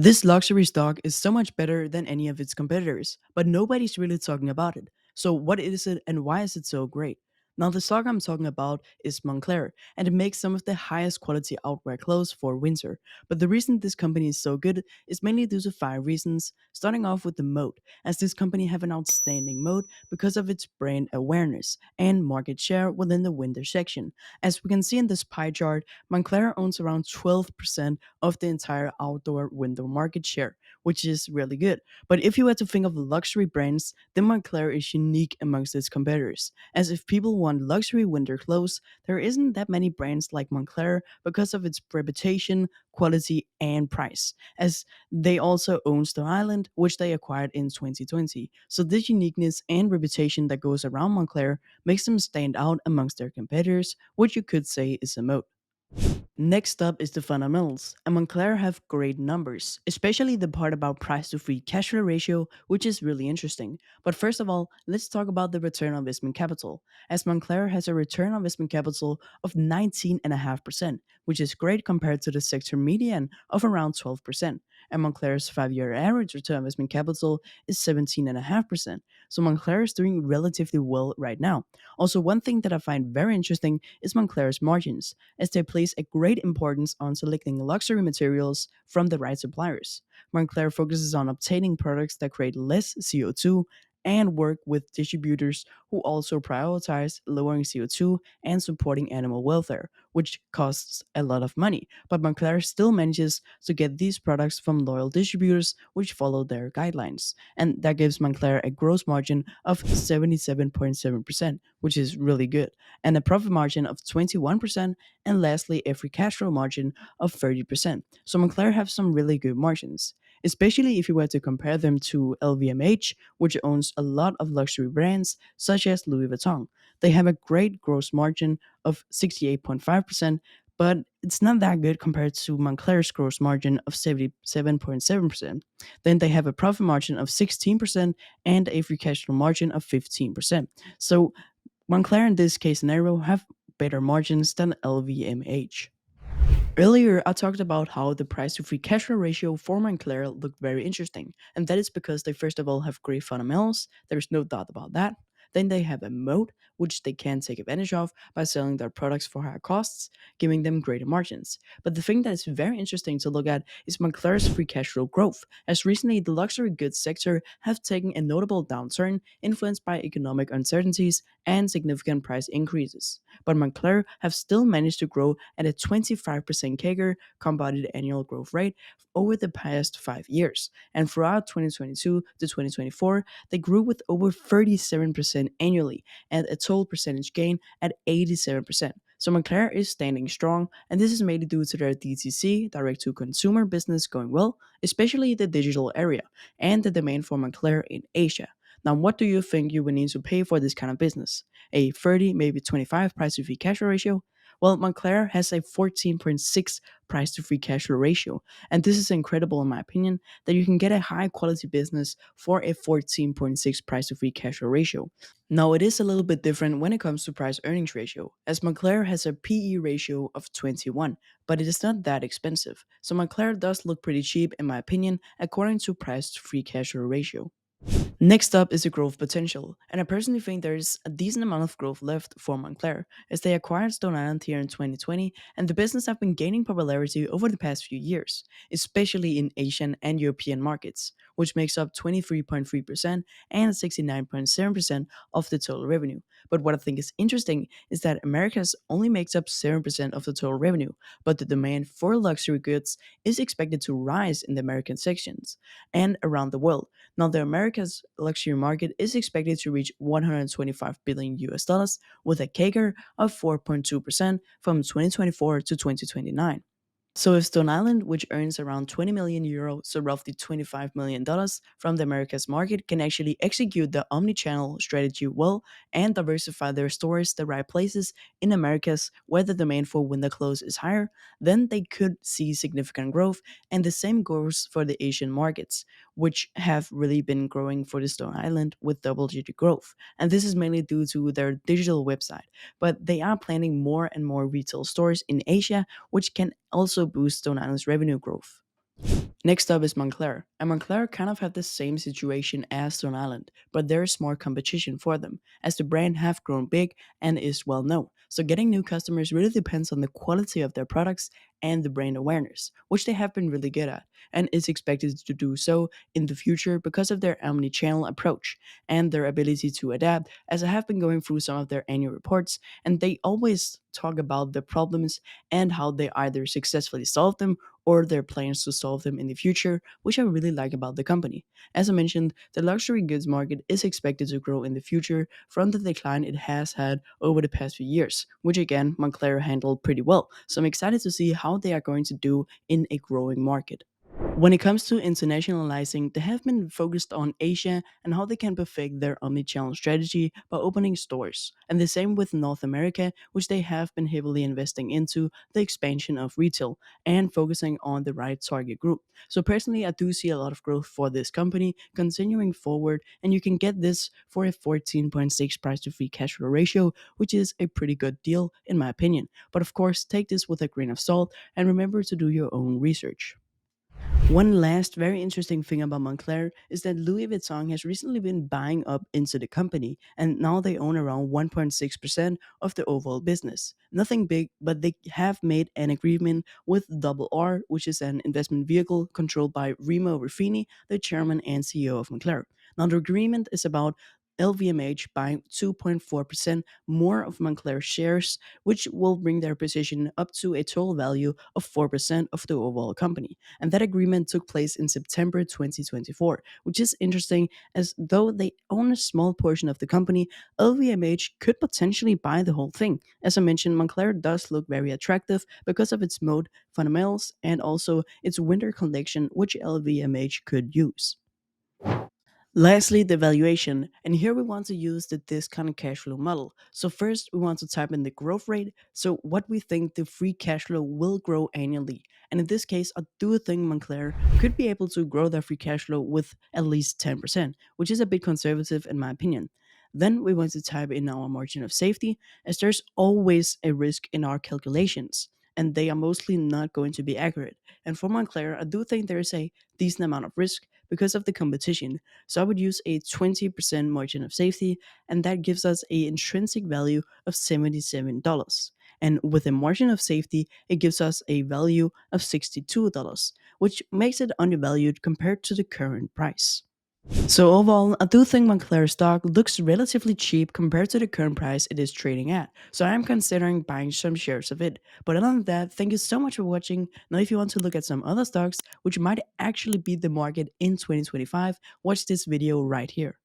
This luxury stock is so much better than any of its competitors, but nobody's really talking about it. So, what is it and why is it so great? Now, the stock I'm talking about is Moncler, and it makes some of the highest quality outwear clothes for winter. But the reason this company is so good is mainly due to five reasons, starting off with the moat, as this company have an outstanding moat because of its brand awareness and market share within the winter section. As we can see in this pie chart, Moncler owns around 12% of the entire outdoor window market share, which is really good. But if you were to think of luxury brands, then Moncler is unique amongst its competitors. As if people want luxury winter clothes, there isn't that many brands like Moncler because of its reputation, quality, and price. As they also own Stone Island, which they acquired in 2020. So this uniqueness and reputation that goes around Moncler makes them stand out amongst their competitors, which you could say is a moat. Next up is the fundamentals, and Moncler have great numbers, especially the part about price to free cash flow ratio, which is really interesting. But first of all, let's talk about the return on investment capital, as Moncler has a return on investment capital of 19.5%, which is great compared to the sector median of around 12%. And Moncler's 5 year average return on investment capital is 17.5%. So Moncler is doing relatively well right now. Also, one thing that I find very interesting is Moncler's margins, as they place a great importance on selecting luxury materials from the right suppliers. Moncler focuses on obtaining products that create less CO2 and work with distributors who also prioritize lowering CO2 and supporting animal welfare, which costs a lot of money. But Moncler still manages to get these products from loyal distributors which follow their guidelines. And that gives Moncler a gross margin of 77.7%, which is really good, and a profit margin of 21%, and lastly, a free cash flow margin of 30%. So Moncler have some really good margins, especially if you were to compare them to LVMH, which owns a lot of luxury brands such as Louis Vuitton. They have a great gross margin of 68.5%, but it's not that good compared to Moncler's gross margin of 77.7%. Then they have a profit margin of 16% and a free cash flow margin of 15%. So Moncler in this case scenario have better margins than LVMH. Earlier, I talked about how the price to free cash flow ratio for Moncler looked very interesting, and that is because they first of all have great fundamentals, there's no doubt about that. Then they have a moat, which they can take advantage of by selling their products for higher costs, giving them greater margins. But the thing that is very interesting to look at is Moncler's free cash flow growth, as recently the luxury goods sector have taken a notable downturn influenced by economic uncertainties and significant price increases. But Moncler have still managed to grow at a 25% CAGR compounded annual growth rate over the past 5 years. And throughout 2022 to 2024, they grew with over 37% annually and a total percentage gain at 87%. So Moncler is standing strong, and this is mainly due to their DTC, direct to consumer business going well, especially the digital area, and the demand for Moncler in Asia. Now, what do you think you would need to pay for this kind of business? A 30, maybe 25 price to free cash flow ratio? Well, Moncler has a 14.6 price to free cash flow ratio. And this is incredible, in my opinion, that you can get a high quality business for a 14.6 price to free cash flow ratio. Now, it is a little bit different when it comes to price earnings ratio, as Moncler has a PE ratio of 21, but it is not that expensive. So Moncler does look pretty cheap, in my opinion, according to price to free cash flow ratio. Next up is the growth potential, and I personally think there is a decent amount of growth left for Moncler, as they acquired Stone Island here in 2020, and the business have been gaining popularity over the past few years, especially in Asian and European markets, which makes up 23.3% and 69.7% of the total revenue. But what I think is interesting is that Americas only makes up 7% of the total revenue, but the demand for luxury goods is expected to rise in the American sections and around the world. Now, the Americas luxury market is expected to reach 125 billion US dollars with a CAGR of 4.2% from 2024 to 2029. So if Stone Island, which earns around 20 million euros, so roughly $25 million from the Americas market, can actually execute the omni-channel strategy well and diversify their stores the right places in Americas where the demand for winter clothes is higher, then they could see significant growth. And the same goes for the Asian markets, which have really been growing for the Stone Island with double-digit growth. And this is mainly due to their digital website. But they are planning more and more retail stores in Asia, which can also boost Stone Island's revenue growth. Next up is Moncler. And Moncler kind of have the same situation as Stone Island, but there's more competition for them, as the brand have grown big and is well known. So getting new customers really depends on the quality of their products and the brand awareness, which they have been really good at, and is expected to do so in the future because of their omni-channel approach and their ability to adapt, as I have been going through some of their annual reports, and they always talk about the problems and how they either successfully solve them or their plans to solve them in the future, which I really like about the company. As I mentioned, the luxury goods market is expected to grow in the future from the decline it has had over the past few years, which again, Moncler handled pretty well. So I'm excited to see how they are going to do in a growing market. When it comes to internationalizing, they have been focused on Asia and how they can perfect their omnichannel strategy by opening stores. And the same with North America, which they have been heavily investing into the expansion of retail and focusing on the right target group. So personally, I do see a lot of growth for this company continuing forward, and you can get this for a 14.6 price to free cash flow ratio, which is a pretty good deal in my opinion. But of course, take this with a grain of salt and remember to do your own research. One last very interesting thing about Moncler is that Louis Vuitton has recently been buying up into the company, and now they own around 1.6% of the overall business. Nothing big, but they have made an agreement with Double R, which is an investment vehicle controlled by Remo Ruffini, the chairman and CEO of Moncler. Now, the agreement is about LVMH buying 2.4% more of Moncler shares, which will bring their position up to a total value of 4% of the overall company. And that agreement took place in September 2024, which is interesting as though they own a small portion of the company, LVMH could potentially buy the whole thing. As I mentioned, Moncler does look very attractive because of its mode fundamentals and also its winter collection, which LVMH could use. Lastly, the valuation. And here we want to use the discounted cash flow model. So first, we want to type in the growth rate. So what we think the free cash flow will grow annually. And in this case, I do think Moncler could be able to grow their free cash flow with at least 10%, which is a bit conservative in my opinion. Then we want to type in our margin of safety, as there's always a risk in our calculations, and they are mostly not going to be accurate. And for Moncler, I do think there is a decent amount of risk because of the competition, so I would use a 20% margin of safety, and that gives us a intrinsic value of $77. And with a margin of safety, it gives us a value of $62, which makes it undervalued compared to the current price. So overall, I do think Moncler stock looks relatively cheap compared to the current price it is trading at. So I am considering buying some shares of it. But other than that, thank you so much for watching. Now if you want to look at some other stocks which might actually beat the market in 2025, watch this video right here.